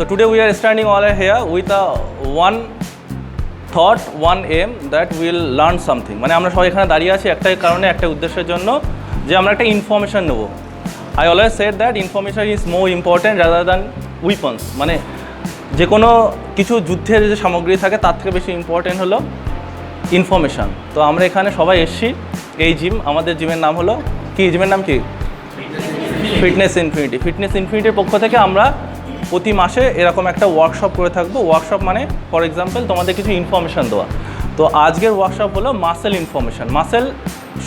So today we are standing all here with a one thought, one aim that we will learn something. মানে আমরা সবাই এখানে দাঁড়িয়ে আছি একটাই কারণে, একটা উদ্দেশ্যের জন্য, যে আমরা একটা ইনফরমেশন নেব। I always said that information is more important rather than weapons. মানে যে কোনো কিছু যুদ্ধের যে সামগ্রী থাকে তার থেকে বেশি ইম্পর্টেন্ট হলো ইনফরমেশান। তো আমরা এখানে সবাই এসছি এই জিম, আমাদের জিমের নাম হলো কি? জিমের নাম কি? Fitness infinity. ফিটনেস ইনফিনিটির পক্ষ থেকে আমরা প্রতি মাসে এরকম একটা ওয়ার্কশপ করে থাকবো। ওয়ার্কশপ মানে ফর এক্সাম্পল তোমাদের কিছু ইনফরমেশান দেওয়া। তো আজকের ওয়ার্কশপ হলো মাসেল ইনফরমেশান, মাসেল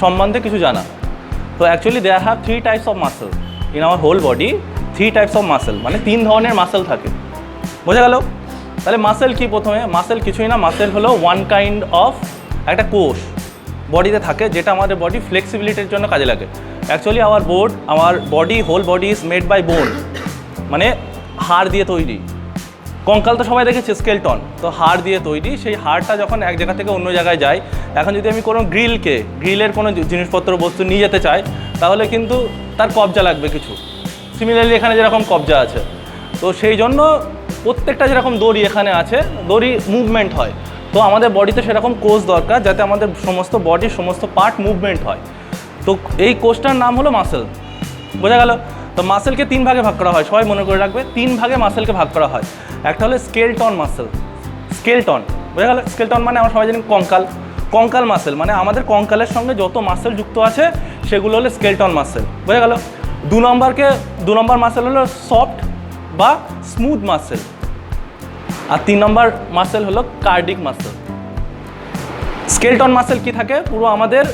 সম্বন্ধে কিছু জানা। তো actually there have 3 types of muscle in our whole body. 3 types of muscle, মানে 3 ধরনের মাসেল থাকে। বোঝা গেল? তাহলে মাসেল কি? প্রথমে মাসেল কিছুই না, মাসেল হলো ওয়ান কাইন্ড অফ একটা কোষ বডিতে থাকে যেটা আমাদের বডি ফ্লেক্সিবিলিটির জন্য কাজে লাগে। অ্যাকচুয়ালি আমার body, whole body is made by bone, মানে হাড় দিয়ে তৈরি। কঙ্কাল তো সবাই দেখেছে, স্কেলটন, তো হাড় দিয়ে তৈরি। সেই হাড়টা যখন এক জায়গা থেকে অন্য জায়গায় যায়, এখন যদি আমি কোনো গ্রিলের কোনো জিনিসপত্র বস্তু নিয়ে যেতে চাই, তাহলে কিন্তু তার কবজা লাগবে কিছু। সিমিলারলি এখানে যেরকম কবজা আছে, তো সেই জন্য প্রত্যেকটা যেরকম দড়ি এখানে আছে, দড়ি মুভমেন্ট হয়। তো আমাদের বডিতে সেরকম কোষ দরকার যাতে আমাদের সমস্ত বডির সমস্ত পার্ট মুভমেন্ট হয়। তো এই কোষটার নাম হলো মাসেল। বোঝা গেল? তো মাসেলকে 3 ভাগে ভাগ করা হয়, সবাই মনে করে রাখবে। 3 ভাগে মাসেলকে ভাগ করা হয়। একটা হলো স্কেলটন মাসেল। স্কেলটন, বোঝা গেল? স্কেলটন মানে আমরা সবাই জানি কঙ্কাল মাসেল, মানে আমাদের কঙ্কালের সঙ্গে যত মাসেল যুক্ত আছে সেগুলো হলো স্কেলটন মাসেল। বোঝা গেল? 2 নম্বর মাসেল হলো সফট বা স্মুথ মাসেল। আর 3 নম্বর মাসেল হলো কার্ডিক মাসেল। স্কেলটন মাসেল কি থাকে? পুরো আমাদের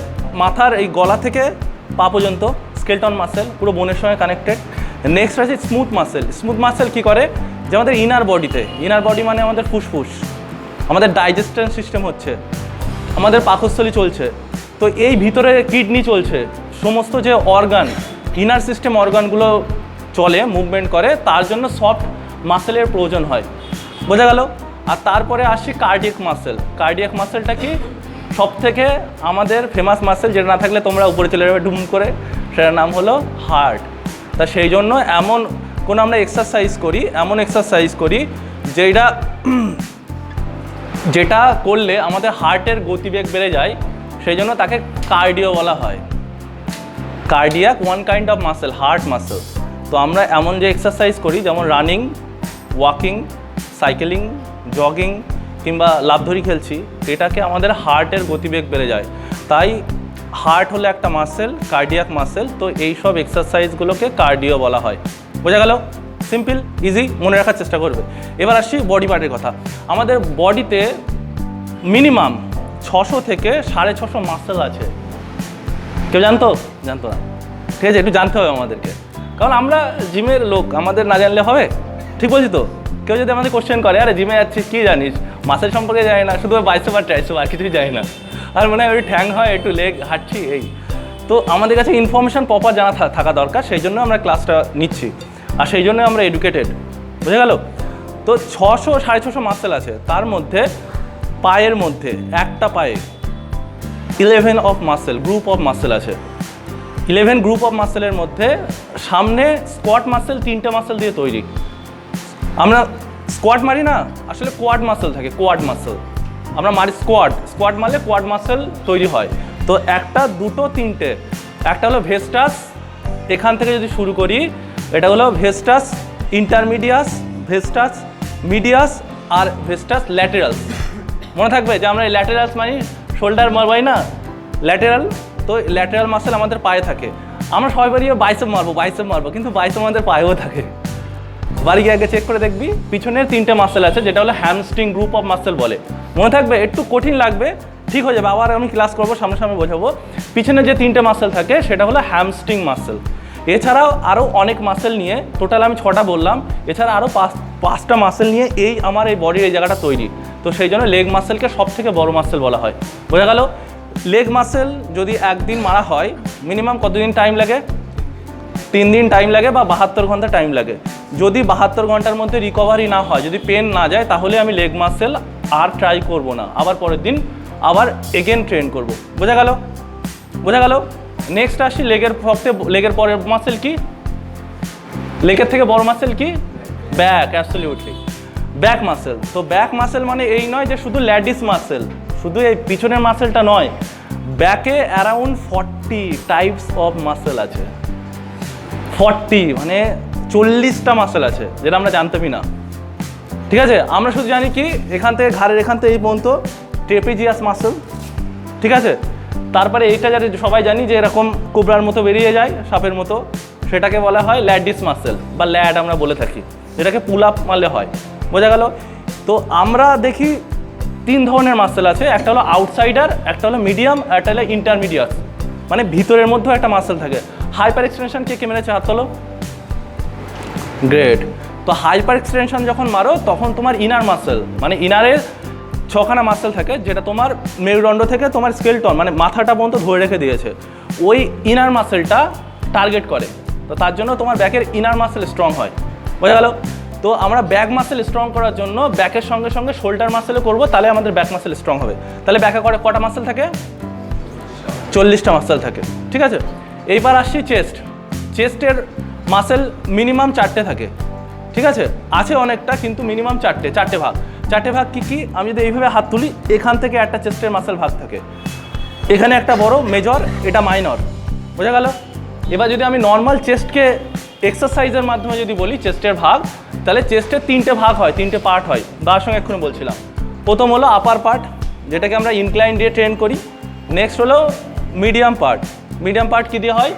মাথার এই গলা থেকে পা পর্যন্ত স্কেলটন মাসেল পুরো বোনের সঙ্গে কানেক্টেড। নেক্সট আছে স্মুথ মাসেল। স্মুথ মাসেল কী করে? যে আমাদের ইনার বডি মানে আমাদের ফুসফুস, আমাদের ডাইজেশন সিস্টেম হচ্ছে, আমাদের পাকস্থলী চলছে, তো এই ভিতরে কিডনি চলছে, সমস্ত যে অর্গান, ইনার সিস্টেম অর্গানগুলো চলে, মুভমেন্ট করে, তার জন্য সফট মাসেলের প্রয়োজন হয়। বোঝা গেল? আর তারপরে আসি কার্ডিয়াক মাসেল। কার্ডিয়াক মাসেলটা কি? সব থেকে আমাদের ফেমাস মাসেল, যেটা না থাকলে তোমরা উপরে চলে যাবে ডুম করে, সেটার নাম হলো হার্ট। তা সেই জন্য আমরা এমন এক্সারসাইজ করি যেটা করলে আমাদের হার্টের গতিবেগ বেড়ে যায়, সেই জন্য তাকে কার্ডিও বলা হয়। Cardiac one kind of muscle, heart muscle. তো আমরা এমন যে এক্সারসাইজ করি, যেমন রানিং, ওয়াকিং, সাইকেলিং, জগিং কিংবা লাফধরি খেলছি, এটাকে আমাদের হার্টের গতিবেগ বেড়ে যায়। তাই হার্ট হলো একটা মাসেল, কার্ডিয়াক মাসেল। তো এই সব এক্সারসাইজগুলোকে কার্ডিও বলা হয়। বোঝা গেল? সিম্পল, ইজি, মনে রাখার চেষ্টা করবে। এবার আসছি বডি পার্টের কথা। আমাদের বডিতে মিনিমাম 600 থেকে 650 মাসেল আছে। কেউ জানতো না? ঠিক আছে, একটু জানতে হবে আমাদেরকে, কারণ আমরা জিমের লোক, আমাদের না জানলে হবে? ঠিক বলছি তো? কেউ যদি আমাদের কোশ্চেন করে, আরে জিমে যাচ্ছিস, কী জানিস? মাসেল সম্পর্কে জানি না, শুধু বাইসেপ আর ট্রাইসেপ, আর কিছুই জানি না। আর মনে হয় ওই ঠ্যাং হয়, একটু লেগ হাঁটছি, এই। তো আমাদের কাছে ইনফরমেশান প্রপার জানা থাকা দরকার, সেই জন্য আমরা ক্লাসটা নিচ্ছি, আর সেই জন্য আমরা এডুকেটেড। বুঝে গেল? তো 600-650 মাসেল আছে। তার মধ্যে পায়ের মধ্যে একটা পায়ে 11 of muscle, group of muscle আছে। 11 গ্রুপ অফ মাসেলের মধ্যে সামনে স্কোয়াট মাসেল 3টে মাসেল দিয়ে তৈরি। আমরা স্কোয়াট মারি না, আসলে কোয়াড মাসেল থাকে, কোয়াড মাসেল। আমরা মারি স্কোয়াট মারলে কোয়াড মাসেল তৈরি হয়। তো 1, 2, 3টে। একটা হলো ভেস্টাস, এখান থেকে যদি শুরু করি, এটা হলো ভেস্টাস ইন্টারমিডিয়াস, ভেস্টাস মিডিয়াস আর ভেস্টাস ল্যাটেরালস। মনে থাকবে যে আমরা এই ল্যাটেরালস মানে শোল্ডার মারবাই না, ল্যাটেরাল। তো ল্যাটেরাল মাসেল আমাদের পায়ে থাকে। আমরা সবাই বাড়ি বাইসেপ মারবো, কিন্তু বাইসেপ আমাদের পায়েও থাকে। বাড়ি গিয়ে আগে চেক করে দেখবি, পিছনের 3টে মাসেল আছে, যেটা হলো হ্যামস্ট্রিং গ্রুপ অফ মাসেল বলে। মনে থাকবে, একটু কঠিন লাগবে, ঠিক হয়ে যাবে, আবার আমি ক্লাস করবো, সামনে বোঝাবো। পিছনে যে 3টে মাসেল থাকে সেটা হলো হ্যামস্ট্রিং মাসেল। এছাড়াও আরও অনেক মাসেল নিয়ে, টোটাল আমি 6টা বললাম, এছাড়া আরও 5টা মাসেল নিয়ে আমার এই বডির এই জায়গাটা তৈরি। তো সেই জন্য লেগ মাসেলকে সব থেকে বড় মাসেল বলা হয়। বোঝা গেল? লেগ মাসেল যদি একদিন মারা হয়, মিনিমাম কতদিন টাইম লাগে? 3 দিন টাইম লাগে বা 72 ঘন্টা টাইম লাগে। যদি 72 ঘন্টার মধ্যে রিকভারি না হয়, যদি পেন না যায়, তাহলে আমি লেগ মাসেল আর ট্রাই করব না, আবার পরের দিন আবার এগেন ট্রেন করব। বোঝা গেল? নেক্সট আসি লেগের পরের মাসেল কি? লেগের থেকে বড় মাসেল কি? Back, absolutely back muscle. তো ব্যাক মাসেল মানে এই নয় যে শুধু ল্যাডিস মাসেল, শুধু এই পিছনের মাসেলটা নয়, ব্যাকে অ্যারাউন্ড 40 টাইপস অফ মাসেল আছে। 40 মানে 40টা মাসেল আছে যেটা আমরা জানতামই না। ঠিক আছে, আমরা শুধু জানি কি এখান থেকে ঘাড়ের এখান থেকে এই পর্যন্ত ট্রেপিজিয়াস মাসেল, ঠিক আছে। তারপরে এইটা যাতে সবাই জানি যে এরকম কোবরার মতো বেরিয়ে যায় সাপের মতো, সেটাকে বলা হয় ল্যাডিস মাসেল বা ল্যাড আমরা বলে থাকি, যেটাকে পুল আপ মারলে হয়। বোঝা গেল? তো আমরা দেখি 3 ধরনের মাসেল আছে, একটা হলো আউটসাইডার, একটা হলো মিডিয়াম, আর একটা হলো ইন্টারমিডিয়েট, মানে ভিতরের মধ্যেও একটা মাসেল থাকে। হাইপার এক্সটেনশন কে মেরেছে হাত তোলো? গ্রেট। তো হাইপার এক্সটেনশন যখন মারো তখন তোমার ইনার মাসেল, মানে ইনারের 6খানা মাসেল থাকে যেটা তোমার মেরুদণ্ড থেকে তোমার স্কেলটন মানে মাথাটা পর্যন্ত ধরে রেখে দিয়েছে, ওই ইনার মাসেলটা টার্গেট করে। তো তার জন্য তোমার ব্যাকের ইনার মাসেল স্ট্রং হয়। বোঝা গেল? তো আমরা ব্যাক মাসেল স্ট্রং করার জন্য ব্যাকের সঙ্গে সঙ্গে শোল্ডার মাসেলও করবো, তাহলে আমাদের ব্যাক মাসেল স্ট্রং হবে। তাহলে ব্যাকে কটা মাসেল থাকে? 40টা মাসেল থাকে, ঠিক আছে। এইবার আসছি চেস্ট। চেস্টের মাসেল মিনিমাম 4টে থাকে, ঠিক আছে, আছে অনেকটা কিন্তু মিনিমাম 4টে ভাগ। 4টে ভাগ কী কী? আমি যদি এইভাবে হাত তুলি, এখান থেকে একটা চেস্টের মাসেল ভাগ থাকে, এখানে একটা বড় মেজর, এটা মাইনর। বোঝা গেল? এবার যদি আমি নর্মাল চেস্টকে এক্সারসাইজের মাধ্যমে যদি বলি চেস্টের ভাগ, তাহলে চেস্টের 3টে ভাগ হয়, 3টে পার্ট হয়। তার সঙ্গে এক্ষুনি বলছিলাম, প্রথম হলো আপার পার্ট, যেটাকে আমরা ইনক্লাইন দিয়ে ট্রেন করি। নেক্সট হলো মিডিয়াম পার্ট। মিডিয়াম পার্ট কী দিয়ে হয়?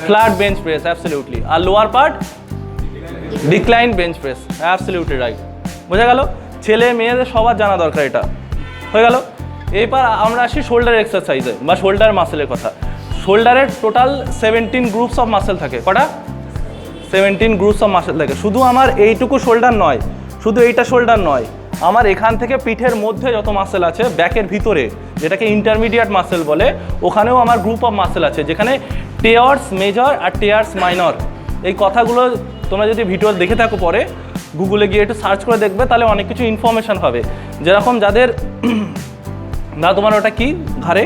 Flat bench press, absolutely. আর lower part decline bench press, absolutely right. বোঝা গেল? ছেলে মেয়েদের সবার জানা দরকার, এটা হয়ে গেল। এরপর আমরা আসি শোল্ডার এক্সারসাইজে বা শোল্ডার মাসেলের কথা। শোল্ডারের টোটাল 17 গ্রুপস অফ মাসেল থাকে। কটা? 17 গ্রুপস অফ মাসেল থাকে। শুধু আমার এইটুকু শোল্ডার নয়, শুধু এইটা শোল্ডার নয়, আমার এখান থেকে পিঠের মধ্যে যত মাসেল আছে, ব্যাকের ভিতরে যেটাকে ইন্টারমিডিয়েট মাসেল বলে, ওখানেও আমার গ্রুপ অফ মাসেল আছে, যেখানে টেয়ার্স মেজর আর টেয়ার্স মাইনর। এই কথাগুলো তোমরা যদি ভিডিও দেখে থাকো, পরে গুগলে গিয়ে একটু সার্চ করে দেখবে, তাহলে অনেক কিছু ইনফরমেশান হবে। যেরকম যাদের না তোমার ওটা কি ঘাড়ে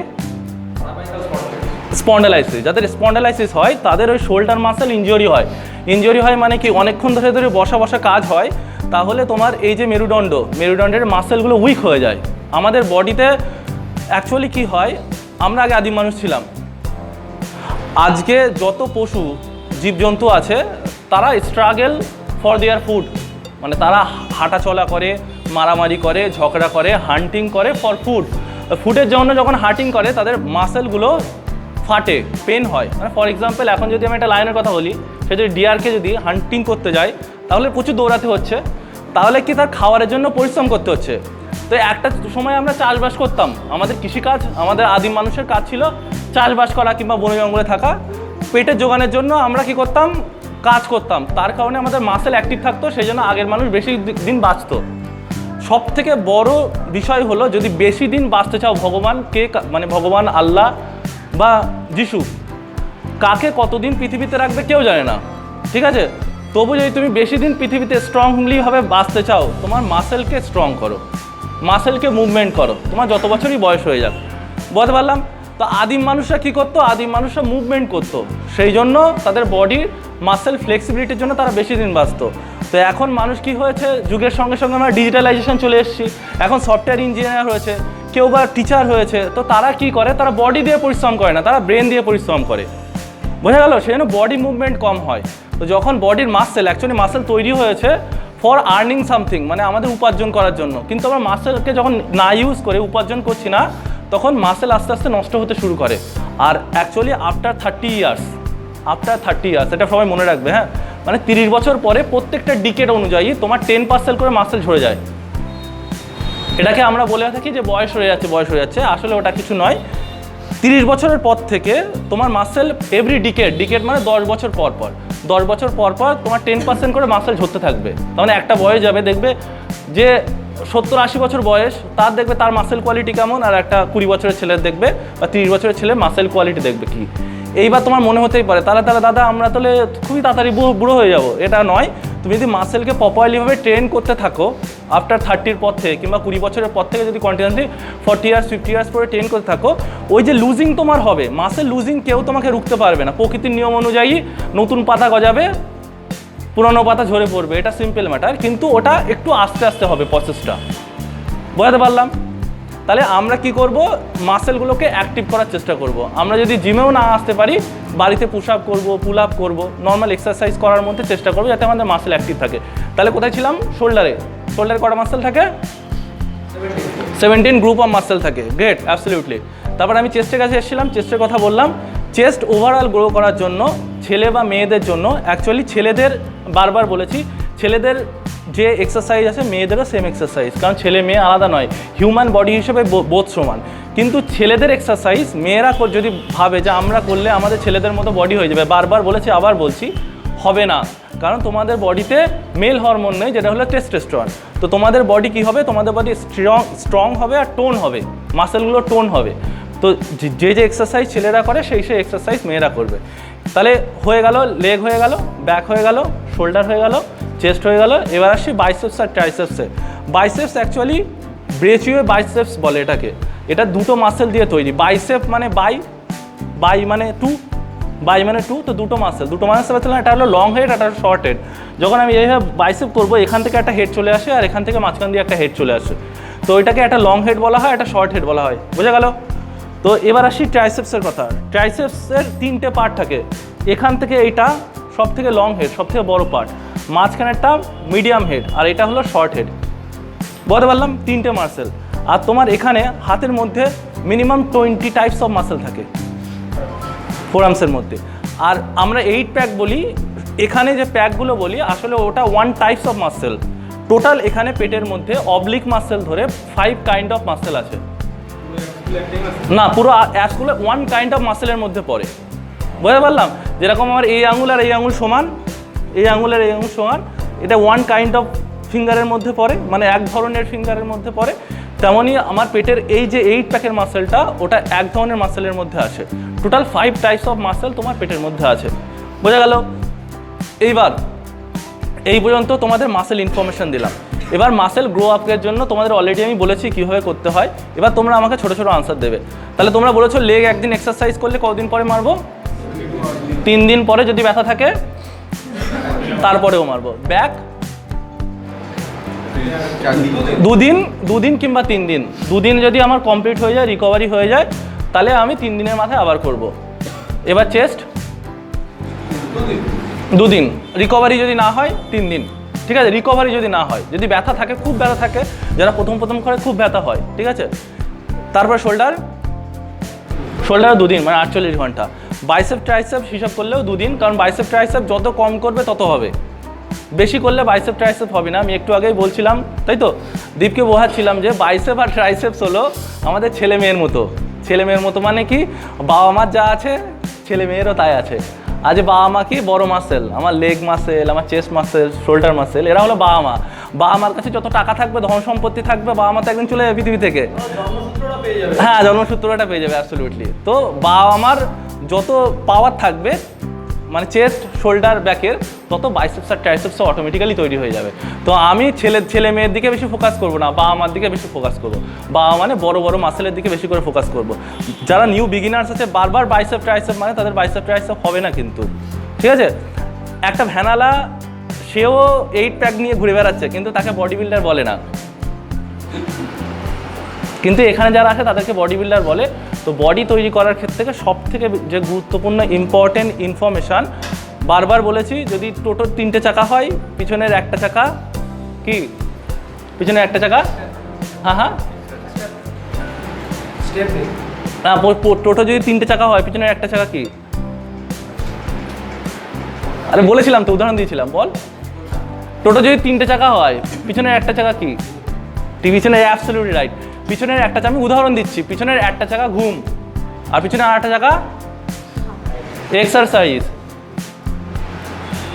স্পন্ডালাইসিস, যাদের স্পন্ডালাইসিস হয় তাদের ওই শোল্ডার মাসেল ইনজুরি হয়। ইনজুরি হয় মানে কি, অনেকক্ষণ ধরে বসা কাজ হয়, তাহলে তোমার এই যে মেরুদণ্ডের মাসেলগুলো উইক হয়ে যায়। আমাদের বডিতে অ্যাকচুয়ালি কি হয়, আমরা আগে আদিম মানুষ ছিলাম। আজকে যত পশু জীবজন্তু আছে তারা স্ট্রাগল ফর দেয়ার ফুড, মানে তারা হাঁটা চলা করে, মারামারি করে, ঝগড়া করে, হান্টিং করে ফর ফুড। ফুডের জন্য যখন হান্টিং করে তাদের মাসেলগুলো ফাটে, পেন হয়। মানে ফর এক্সাম্পল, এখন যদি আমি একটা লায়নের কথা বলি, সে যদি ডিয়ারকে যদি হান্টিং করতে যায় তাহলে প্রচুর দৌড়াতে হচ্ছে, তাহলে কি তার খাবারের জন্য পরিশ্রম করতে হচ্ছে। তো একটা সময় আমরা চাষবাস করতাম, আমাদের কৃষিকাজ, আমাদের আদিম মানুষের কাজ ছিল চাষবাস করা কিংবা বনে জঙ্গলে থাকা। পেটের জোগানের জন্য আমরা কি করতাম? কাজ করতাম। তার কারণে আমাদের মাসেল অ্যাক্টিভ থাকতো, সেই জন্য আগের মানুষ বেশি দিন বাঁচতো। সব থেকে বড় বিষয় হলো, যদি বেশি দিন বাঁচতে চাও, মানে ভগবান আল্লাহ বা যিশু কাকে কতদিন পৃথিবীতে রাখবে কেউ জানে না, ঠিক আছে। তবু যদি তুমি বেশি দিন পৃথিবীতে স্ট্রংলিভাবে বাঁচতে চাও, তোমার মাসেলকে স্ট্রং করো, মাসেলকে মুভমেন্ট করো, তোমার যত বছরই বয়স হয়ে যাক। বলতে পারলাম? তো আদিম মানুষরা কী করতো? আদিম মানুষরা মুভমেন্ট করতো, সেই জন্য তাদের বডির মাসেল ফ্লেক্সিবিলিটির জন্য তারা বেশি দিন বাঁচতো। তো এখন মানুষ কি হয়েছে, যুগের সঙ্গে সঙ্গে আমরা ডিজিটালাইজেশন চলে এসেছি, এখন সফটওয়্যার ইঞ্জিনিয়ার হয়েছে, কেউ বা টিচার হয়েছে। তো তারা কি করে? তারা বডি দিয়ে পরিশ্রম করে না, তারা ব্রেন দিয়ে পরিশ্রম করে। বোঝা গেল? সেই জন্য বডি মুভমেন্ট কম হয়। তো যখন বডির মাসেল, অ্যাকচুয়ালি মাসেল তৈরি হয়েছে ফর আর্নিং সামথিং, মানে আমাদের উপার্জন করার জন্য, কিন্তু আমরা মাসেলকে যখন না ইউজ করে উপার্জন করছি না, তখন মাসেল আস্তে আস্তে নষ্ট হতে শুরু করে। আর অ্যাকচুয়ালি আফটার 30 ইয়ার্স, এটা সবাই মনে রাখবে, হ্যাঁ, মানে 30 বছর পরে প্রত্যেকটা ডিকেড অনুযায়ী তোমার 10% করে মাসেল ঝরে যায়। এটাকে আমরা বলে থাকি যে বয়স হয়ে যাচ্ছে, আসলে ওটা কিছু নয়। 30 বছরের পর থেকে তোমার মাসেল এভরি ডিকেড মানে 10 বছর পর তোমার 10% করে মাসেল ঝরতে থাকবে। তার মানে একটা বয়স যাবে, দেখবে যে 70-80 বছর বয়স, তার দেখবে তার মাসেল কোয়ালিটি কেমন, আর একটা 20 বছরের ছেলের দেখবে বা 30 বছরের ছেলে মাসেল কোয়ালিটি দেখবে কি। এইবার তোমার মনে হতেই পারে তাহলে দাদা আমরা তাহলে খুবই তাড়াতাড়ি বুড়ো হয়ে যাব। এটা নয়, তুমি যদি মাসেলকে প্রপারলিভাবে ট্রেন করতে থাকো, আফটার 30-র পর থেকে কিংবা 20 বছরের পর থেকে যদি কন্টিনিউসলি 40 ইয়ার্স 50 ইয়ার্স পরে ট্রেন করতে থাকো, ওই যে লুজিং তোমার হবে, মাসেল লুজিং কেউ তোমাকে রুখতে পারবে না। প্রকৃতির নিয়ম অনুযায়ী নতুন পাতা গজাবে, পুরনো পাতা ঝরে পড়বে, এটা সিম্পল ম্যাটার, কিন্তু ওটা একটু আস্তে আস্তে হবে প্রসেসটা। বোঝাতে পারলাম? তাহলে আমরা কি করব, মাসেলগুলোকে অ্যাক্টিভ করার চেষ্টা করব। আমরা যদি জিমেও না আসতে পারি, বাড়িতে পুশ আপ করবো, পুল আপ করবো, নর্মাল এক্সারসাইজ করার মধ্যে চেষ্টা করবো যাতে আমাদের মাসেল অ্যাক্টিভ থাকে। তাহলে কোথায় ছিলাম? শোল্ডারে। শোল্ডারে কটা মাসেল থাকে? 17 গ্রুপ অফ মাসেল থাকে। Great, absolutely. তারপর আমি চেস্টের কাছে এসেছিলাম, চেস্টের কথা বললাম। চেস্ট ওভারঅল গ্রো করার জন্য, ছেলে বা মেয়েদের জন্য, অ্যাকচুয়ালি ছেলেদের বারবার বলেছি, ছেলেদের যে এক্সারসাইজ আছে মেয়েদেরও সেম এক্সারসাইজ, কারণ ছেলে মেয়ে আলাদা নয়, হিউম্যান বডি হিসেবে বোধ সমান। কিন্তু ছেলেদের এক্সারসাইজ মেয়েরা যদি ভাবে যে আমরা করলে আমাদের ছেলেদের মতো বডি হয়ে যাবে, বারবার বলেছি আবার বলছি, হবে না। কারণ তোমাদের বডিতে মেল হরমোন নেই, যেটা হলো টেস্টোস্টেরন। তো তোমাদের বডি কি হবে? তোমাদের বডি স্ট্রং হবে আর টোন হবে, মাসেলগুলো টোন হবে। তো যে যে এক্সারসাইজ ছেলেরা করে সেই এক্সারসাইজ মেয়েরা করবে। তাহলে হয়ে গেল, লেগ হয়ে গেল, ব্যাক হয়ে গেল, শোল্ডার হয়ে গেল, চেস্ট হয়ে গেল। এবার আসছি বাইসেপস আর ট্রাইসেপসে। বাইসেপস অ্যাকচুয়ালি ব্রেচিও বাইসেপস বলে এটাকে। এটা দুটো মাসেল দিয়ে তৈরি। বাইসেপ মানে বাই মানে টু, বাই মানে টু, তো দুটো মাসেল এটা হলো লং হেড, এটা হলো শর্ট হেড। যখন আমি এইভাবে বাইসেপ করবো, এখান থেকে একটা হেড চলে আসে আর এখান থেকে মাঝখান দিয়ে একটা হেড চলে আসে। তো এটাকে একটা লং হেড বলা হয়, একটা শর্ট হেড বলা হয়। বোঝা গেল? তো এবার আসি ট্রাইসেপসের কথা। ট্রাইসেপসের 3টে পার্ট থাকে। এখান থেকে এইটা সব থেকে লং হেড, সব থেকে বড় পার্ট, মাঝখানেরটা মিডিয়াম হেড, আর এটা হলো শর্ট হেড। বলতে পারলাম 3টে মাসেল। আর তোমার এখানে হাতের মধ্যে মিনিমাম 20 টাইপস অফ মাসেল থাকে ফোরামসের মধ্যে। আর আমরা 8 প্যাক বলি, এখানে যে প্যাকগুলো বলি আসলে ওটা 1 টাইপস অফ মাসেল। টোটাল এখানে পেটের মধ্যে অবলিক মাসেল ধরে 5 কাইন্ড অফ মাসেল আছে। না, পুরো অ্যাসগুলো 1 কাইন্ড অফ মাসেলের মধ্যে পড়ে। বুঝতে পারলাম? যেরকম আমার এই আঙুল আর এই আঙুল সমান, এই আঙুলের এই আঙুল সমান, এটা 1 কাইন্ড অফ ফিঙ্গারের মধ্যে পড়ে, মানে এক ধরনের ফিঙ্গারের মধ্যে পড়ে। তেমনই আমার পেটের এই যে 8 প্যাকের মাসেলটা, ওটা এক ধরনের মাসেলের মধ্যে আসে। টোটাল 5 টাইপস অফ মাসেল তোমার পেটের মধ্যে আছে। বোঝা গেল? এইবার এই পর্যন্ত তোমাদের মাসেল ইনফরমেশন দিলাম। এবার মাসেল গ্রো আপের জন্য তোমাদের অলরেডি আমি বলেছি কীভাবে করতে হয়। এবার তোমরা আমাকে ছোটো ছোটো আনসার দেবে। তাহলে তোমরা বলেছো লেগ একদিন এক্সারসাইজ করলে কতদিন পরে মারবো? 3 দিন পরে যদি ব্যথা থাকে তারপরেও মারবো। ব্যাক 2 দিন কিংবা 3 দিন। 2 দিন যদি আমার কমপ্লিট হয়ে যায়, রিকভারি হয়ে যায়, তাহলে আমি 3 দিনের মাথায় আবার করব। এবার চেস্ট 2 দিন, রিকভারি যদি না হয় 3 দিন। ঠিক আছে? রিকভারি যদি না হয়, যদি ব্যথা থাকে, খুব ব্যথা থাকে, যারা প্রথম করে খুব ব্যথা হয়, ঠিক আছে? তারপর শোল্ডারে 2 দিন, মানে 48 ঘন্টা। বাইসেপ ট্রাইসেপ হিসাব করলেও 2 দিন, কারণ বাইসেপ ট্রাইসেপ যত কম করবে তত হবে, বেশি করলে বাইসেপ ট্রাইসেপ হবে না। আমি একটু আগেই বলছিলাম, তাই তো? দীপকে বোঝাচ্ছিলাম যে বাইসেপ আর ট্রাইসেপস হলো আমাদের ছেলে মেয়ের মতো। ছেলে মেয়ের মতো মানে কি? বাবা মার যা আছে ছেলে মেয়েরও তাই আছে। আজ বাবা মা কি বড় মাসেল, আমার লেগ মাসেল, আমার চেস্ট মাসেল, শোল্ডার মাসেল, এরা হলো বাবা মা। বাবা মার কাছে যত টাকা থাকবে, ধন সম্পত্তি থাকবে, বাবা মা তো একদিন চলে যাবে পৃথিবী থেকে। হ্যাঁ, জন্মসূত্রটা পেয়ে যাবে, অ্যাবসলিউটলি। তো বাবা মার যত পাওয়ার থাকবে, মানে চেস্ট, শোল্ডার, ব্যাকের, তত বাইসেপস আর ট্রাইসেপসও অটোমেটিক্যালি তৈরি হয়ে যাবে। তো আমি ছেলে মেয়ের দিকে বেশি ফোকাস করবো না, বাবা মার দিকে বেশি ফোকাস করবো। বাবা মানে বড় বড় মাসেলের দিকে বেশি করে ফোকাস করবো। যারা নিউ বিগিনার্স আছে, বারবার বাইসেপ ট্রাইসেপ মানে তাদের বাইসেপ ট্রাইসেপ হবে না কিন্তু। ঠিক আছে? একটা ভ্যানালা, সেও 8 প্যাক নিয়ে ঘুরে বেড়াচ্ছে, কিন্তু তাকে বডি বিল্ডার বলে না। কিন্তু এখানে যারা আছে তাদেরকে বডি বিল্ডার বলে। তো বডি তৈরি করার ক্ষেত্রে সব থেকে যে গুরুত্বপূর্ণ ইম্পর্টেন্ট ইনফরমেশান, বারবার বলেছি, যদি টোটো 3টে চাকা হয়, পিছনের একটা চাকা কি? পিছনের একটা চাকা, হ্যাঁ, না, টোটো যদি 3টে চাকা হয়, পিছনের একটা চাকা কি? আরে বলেছিলাম তো, উদাহরণ দিয়েছিলাম, বল। টোটো যদি 3টে চাকা হয়, পিছনের একটা চাকা কি? পিছনের, অ্যাবসলিউটলি রাইট। পিছনের একটা চাকা, আমি উদাহরণ দিচ্ছি, পিছনের একটা চাকা ঘুম, আর পিছনের আরেকটা চাকা এক্সারসাইজ,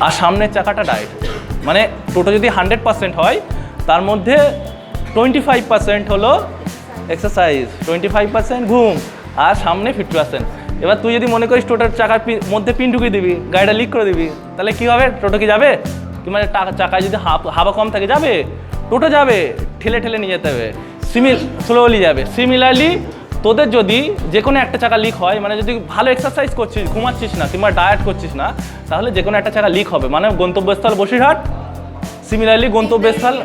আর সামনের চাকাটা ডায়েট। মানে টোটো যদি 100% হয়, তার মধ্যে 25% হলো এক্সারসাইজ, 25% ঘুম, আর সামনে 50%। এবার তুই যদি মনে করিস টোটোর চাকার মধ্যে পিন ঢুকিয়ে দিবি, গাড়িটা লিক করে দিবি, তাহলে কী হবে? টোটো কি যাবে? কি মানে চাকায় যদি হাওয়া কম থাকে, যাবে? টোটো যাবে, ঠেলে নিয়ে যেতে হবে, স্লোলি যাবে। সিমিলারলি তোদের যদি যে কোনো একটা চাকা লিক হয়, মানে যদি ভালো এক্সারসাইজ করছিস, ঘুমাচ্ছিস না কিংবা ডায়েট করছিস না, তাহলে যে কোনো একটা চাকা লিক হবে, মানে গন্তব্যস্থল বসিরহাট, সিমিলারলি গন্তব্যস্থল,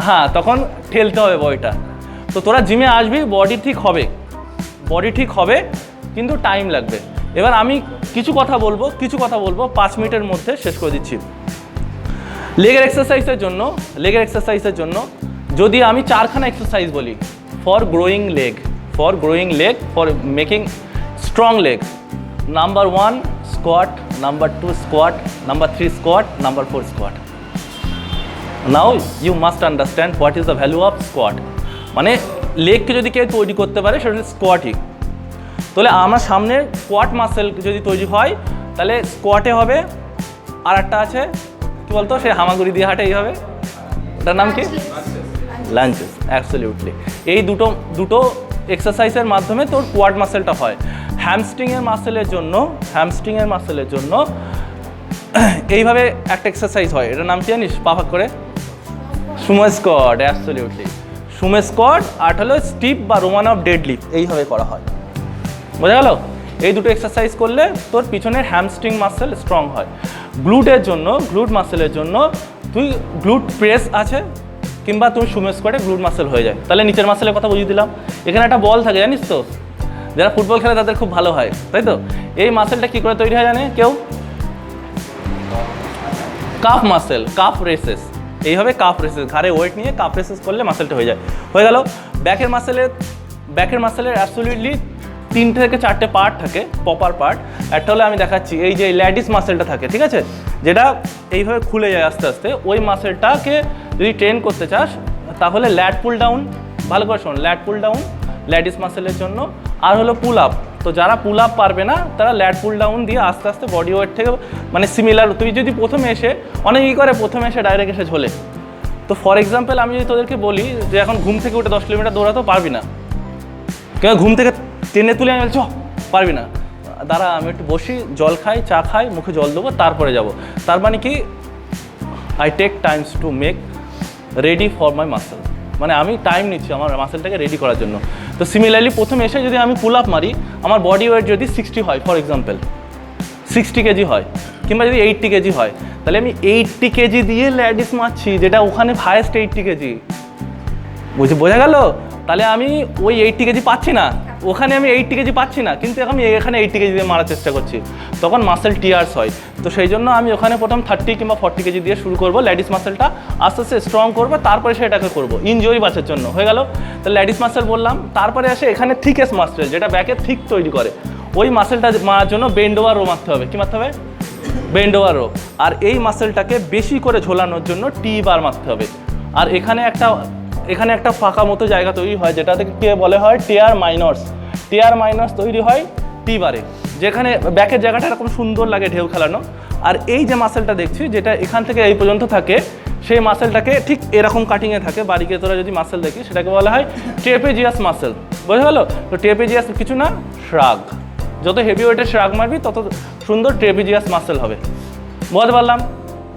হ্যাঁ তখন ঠেলতে হবে বডিটা। তো তোরা জিমে আসবি, বডি ঠিক হবে কিন্তু টাইম লাগবে। এবার আমি কিছু কথা বলবো 5 মিনিটের মধ্যে শেষ করে দিচ্ছি। লেগের এক্সারসাইজের জন্য যদি আমি 4খানা এক্সারসাইজ বলি, for growing leg, for making strong leg, number 1 squat, number 2 squat, number 3 squat, number 4 squat. Now you must understand what is the value of squat. মানে লেগকে যদি কেউ তৈরি করতে পারে সেটা স্কোয়াটই। তাহলে আমার সামনে স্কোয়াট মাসেল যদি তৈরি হয়, তাহলে স্কোয়াটে হবে, আর একটা আছে কি বলতো, সে হামাগুড়ি দিয়ে হাঁটে, এই হবে, ওটার নাম কি, লাঞ্চেস। অ্যাবসলিউটলি এই দুটো এক্সারসাইজের মাধ্যমে তোর কোয়াড মাসেলটা হয়। হ্যামস্ট্রিংয়ের মাসেলের জন্য এইভাবে একটা এক্সারসাইজ হয়, এটার নাম কি জানিস, পাফাক করে, sumo squat. Absolutely sumo squat, আর হলো স্টিপ বা রোমান অফ ডেডলিফট, এইভাবে করা হয়। বোঝা গেল? এই দুটো এক্সারসাইজ করলে তোর পিছনের হ্যামস্ট্রিং মাসেল স্ট্রং হয়। গ্লুট মাসেলের জন্য তুই গ্লুট প্রেস আছে কিংবা তুমি সুমো স্কোয়াটে গ্লুট মাসেল হয়ে যায়। তাহলে নিচের মাসেলের কথা বুঝিয়ে দিলাম। এখানে একটা বল থাকে জানিস তো, যারা ফুটবল খেলে তাদের খুব ভালো হয়, তাই তো? এই মাসেলটা কী করে তৈরি হয় জানে কেউ? কাফ মাসেল, কাফ রেসেস, এইভাবে কাফ রেসেস, ঘাড়ে ওয়েট নিয়ে কাফ রেসেস করলে মাসেলটা হয়ে গেল। ব্যাকের মাসেলের অ্যাবসলিউটলি 3 থেকে 4টে পার্ট থাকে, প্রপার পার্ট। একটা হলে আমি দেখাচ্ছি, এই যে ল্যাডিস মাসেলটা থাকে, ঠিক আছে, যেটা এইভাবে খুলে যায় আস্তে আস্তে, ওই মাসেলটাকে যদি ট্রেন করতে চাস তাহলে ল্যাট পুল ডাউন, ভালো করে শোন, ল্যাট পুল ডাউন ল্যাডিস মাসেলের জন্য। আর হলো পুল আপ, তো যারা পুল আপ পারবে না তারা ল্যাট পুল ডাউন দিয়ে আস্তে আস্তে বডি ওয়েট থেকে, মানে সিমিলার, তুই যদি প্রথমে এসে ডাইরেক্ট এসে ঝোলে। তো ফর এক্সাম্পল আমি যদি তোদেরকে বলি যে এখন ঘুম থেকে উঠে 10 কিলোমিটার দৌড়াতে পারবি না, কেন ঘুম থেকে টেনে তুলে আমি বলছি পারবি না, দাঁড়া আমি একটু বসি, জল খাই, চা খাই, মুখে জল দেবো, তারপরে যাব। তার মানে কি, I take times to make ready for my muscle, মানে আমি টাইম নিচ্ছি আমার মাসেলটাকে রেডি করার জন্য। তো সিমিলারলি প্রথমে এসে যদি আমি পুল আপ মারি, আমার বডি ওয়েট যদি 60 হয়, ফর এক্সাম্পল 60 কেজি হয়, কিংবা যদি 80 কেজি হয়, তাহলে আমি 80 কেজি দিয়ে ল্যাডিস মারছি, যেটা ওখানে হায়েস্ট 80 কেজি। বোঝা গেল? তাহলে আমি ওই 80 কেজি পাচ্ছি না, ওখানে আমি 80 কেজি পাচ্ছি না, কিন্তু আমি এখানে 80 কেজি দিয়ে মারার চেষ্টা করছি, তখন মাসেল টিয়ার্স হয়। তো সেই জন্য আমি ওখানে প্রথম 30 কিংবা 40 কেজি দিয়ে শুরু করবো, ল্যাডিস মাসেলটা আস্তে আস্তে স্ট্রং করবো, তারপরে সেটাকে করবো ইনজুরি বাঁচার জন্য। হয়ে গেল? তো ল্যাডিস মাসেল বললাম, তারপরে আসে এখানে থিকেস্ট মাসেল, যেটা ব্যাকে থিক তৈরি করে, ওই মাসেলটা মারার জন্য বেন্ড ওভার রো মারতে হবে। কী মারতে হবে? Bend over rho. আর এই মাসেলটাকে বেশি করে ঝোলানোর জন্য টি বার মারতে হবে। আর এখানে একটা ফাঁকা মতো জায়গা তৈরি হয়, যেটা থেকে বলে হয় টিয়ার মাইনস তৈরি হয় টি বারে, যেখানে ব্যাকের জায়গাটা এরকম সুন্দর লাগে ঢেউ খেলানো। আর এই যে মাসেলটা দেখছি, যেটা এখান থেকে এই পর্যন্ত থাকে, সেই মাসেলটাকে ঠিক এরকম কাটিংয়ে থাকে, বাড়িকে তোরা যদি মাসেল দেখি সেটাকে বলা হয় ট্রেপেজিয়াস মাসেল। বোঝা গেল? তো ট্রেপেজিয়াস কিছু না, শ্রাগ। যত হেভি ওয়েটের শ্রাগ মারবি তত সুন্দর ট্রেপেজিয়াস মাসেল হবে। বুঝতে পারলাম?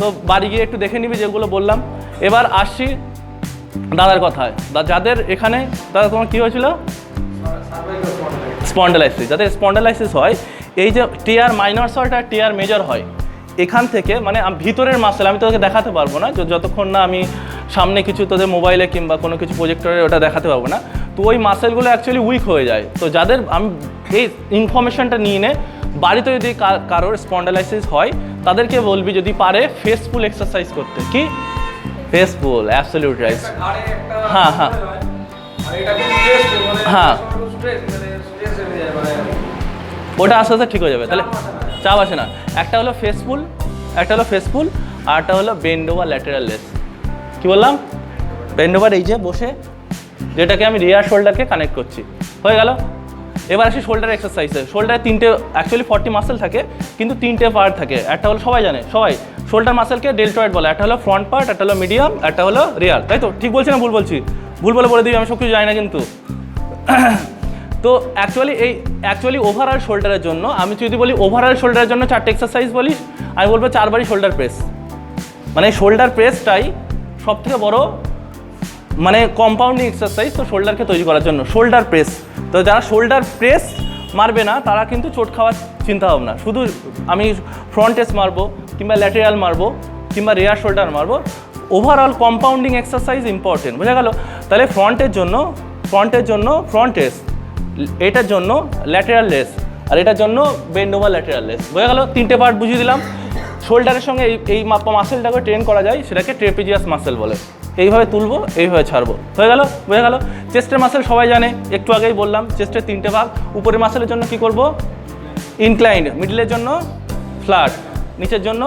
তো বাড়ি গিয়ে একটু দেখে নিবি যেগুলো বললাম। এবার আসছি দাদার কথায়, যাদের এখানে, দাদা তোমার কী হয়েছিল? স্পন্ডেলাইসিস। যাদের স্পন্ডেলাইসিস হয়, এই যে টিয়ার মাইনর হয় আর টিয়ার মেজর হয়, এখান থেকে, মানে ভিতরের মাসেল আমি তোদেরকে দেখাতে পারবো না যতক্ষণ না আমি সামনে কিছু তোদের মোবাইলে কিংবা কোনো কিছু প্রজেক্টরে ওটা দেখাতে পারবো না। তো ওই মাসেলগুলো অ্যাকচুয়ালি উইক হয়ে যায়। তো যাদের, আমি এই ইনফরমেশনটা নিয়ে নে, বাড়িতে যদি কারোর স্পন্ডেলাইসিস হয় তাদেরকে বলবি যদি পারে ফেসফুল এক্সারসাইজ করতে। কি ফেসফুল? Absolute right. হ্যাঁ হ্যাঁ হ্যাঁ, ওটা আস্তে আস্তে ঠিক হয়ে যাবে, তাহলে চাপ আসে না। একটা হলো ফেসফুল, আর একটা হলো বেন্ড ওভার ল্যাটেরাল লেস। কী বললাম? বেন্ড ওভার, এই যে বসে, যেটাকে আমি রিয়ার শোল্ডারকে কানেক্ট করছি। হয়ে গেল? এবার আসি শোল্ডার এক্সারসাইজে। শোল্ডারে 3টে, অ্যাকচুয়ালি 40 মাসেল থাকে, কিন্তু 3টে পার্ট থাকে। একটা হলো, সবাই জানে, শোল্ডার মাসেলকে ডেল্টয়েড বলে। একটা হলো ফ্রন্ট পার্ট, একটা হলো মিডিয়াম, একটা হলো রিয়ার। তাই তো? ঠিক বলছি না ভুল বলছি? ভুল বলে দিবি, আমি সব কিছু জানি না কিন্তু। তো অ্যাকচুয়ালি ওভারঅল শোল্ডারের জন্য, আমি যদি বলি ওভারঅল শোল্ডারের জন্য 4টে এক্সারসাইজ বলি, আমি বলবো 4 বারই শোল্ডার প্রেস। মানে শোল্ডার প্রেসটাই সবথেকে বড়, মানে কম্পাউন্ডিং এক্সারসাইজ তো শোল্ডারকে তৈরি করার জন্য। শোল্ডার প্রেস তো যারা শোল্ডার প্রেস মারবে না তারা কিন্তু চোট খাওয়ার চিন্তা ভাবনা, শুধু আমি ফ্রন্ট টেস্ট মারবো কিংবা ল্যাটেরাল মারবো কিংবা রেয়ার শোল্ডার মারবো, ওভারঅল কম্পাউন্ডিং এক্সারসাইজ ইম্পর্টেন্ট, বোঝা গেল? তাহলে ফ্রন্টের জন্য ফ্রন্ট টেস্ট, এটার জন্য ল্যাটেরাল লেস, আর এটার জন্য বেন্ড ওভার ল্যাটেরাল লেস, বোঝা গেল? 3টে পার্ট বুঝিয়ে দিলাম। শোল্ডারের সঙ্গে এই মাসেলটাকে ট্রেন করা যায়, সেটাকে ট্রেপিজিয়াস মাসেল বলে। এইভাবে তুলবো, এইভাবে ছাড়বো, হয়ে গেল, বোঝা গেল? চেস্টের মাসেল সবাই জানে, একটু আগেই বললাম, চেস্টের 3টে ভাগ। উপরের মাসেলের জন্য কি করব? ইনক্লাইন্ড, মিডলের জন্য ফ্ল্যাট, নিচের জন্য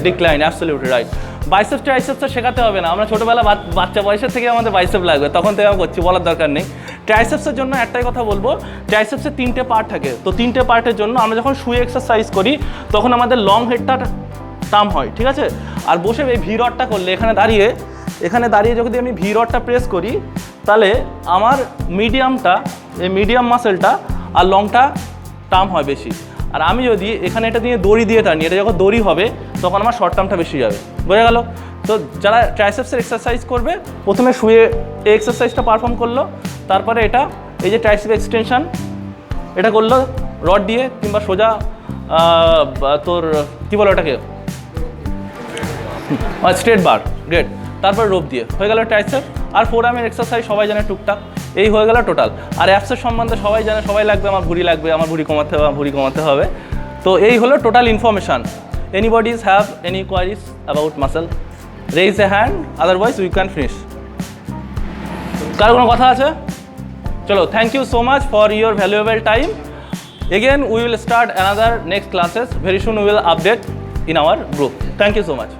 ডিক্লাইন, অ্যাবসলিউটলি রাইট। বাইসেপস ট্রাইসেপসটা শেখাতে হবে না, আমরা ছোটোবেলা বাচ্চা বয়সের থেকে আমাদের বাইসেপ লাগবে, তখন থেকে আমি করছি, বলার দরকার নেই। ট্রাইসেপসের জন্য একটাই কথা বলবো, ট্রাইসেপসের 3টে পার্ট থাকে, তো 3টে পার্টের জন্য আমরা যখন শুয়ে এক্সারসাইজ করি তখন আমাদের লং হেডটা টার্ম হয়, ঠিক আছে? আর বসে এই ভি রডটা করলে এখানে দাঁড়িয়ে যদি আমি ভি রডটা প্রেস করি, তাহলে আমার এই মিডিয়াম মাসেলটা আর লংটা টার্ম হয় বেশি। আর আমি যদি এখানে এটা দিয়ে দড়ি দিয়ে টানি, এটা যখন দড়ি হবে তখন আমার শর্ট টার্মটা বেশি যাবে, বোঝা গেল? তো যারা ট্রাইসেপসের এক্সারসাইজ করবে, প্রথমে শুয়ে এই এক্সারসাইজটা পারফর্ম করলো, তারপরে এটা এই যে ট্রাইসেপ এক্সটেনশন এটা করলো রড দিয়ে কিংবা সোজা তোর কী বলো ওটাকে, স্ট্রেট বার, গ্রেট, তারপর রোপ দিয়ে, হয়ে গেল ট্রাইসেপ। আর ফোরআর্মের এক্সারসাইজ সবাই জানে টুকটাক, এই হয়ে গেল টোটাল। আর অ্যাপসের সম্বন্ধে সবাই জানে, সবাই লাগবে, আমার ভুঁড়ি কমাতে হবে। তো এই হলো total information. Anybody's have any queries about muscle, raise a hand, otherwise we can finish. কার কোনো কথা আছে? চলো, thank you so much for your valuable time. Again, we will start another next classes. Very soon we will update in our group. Thank you so much.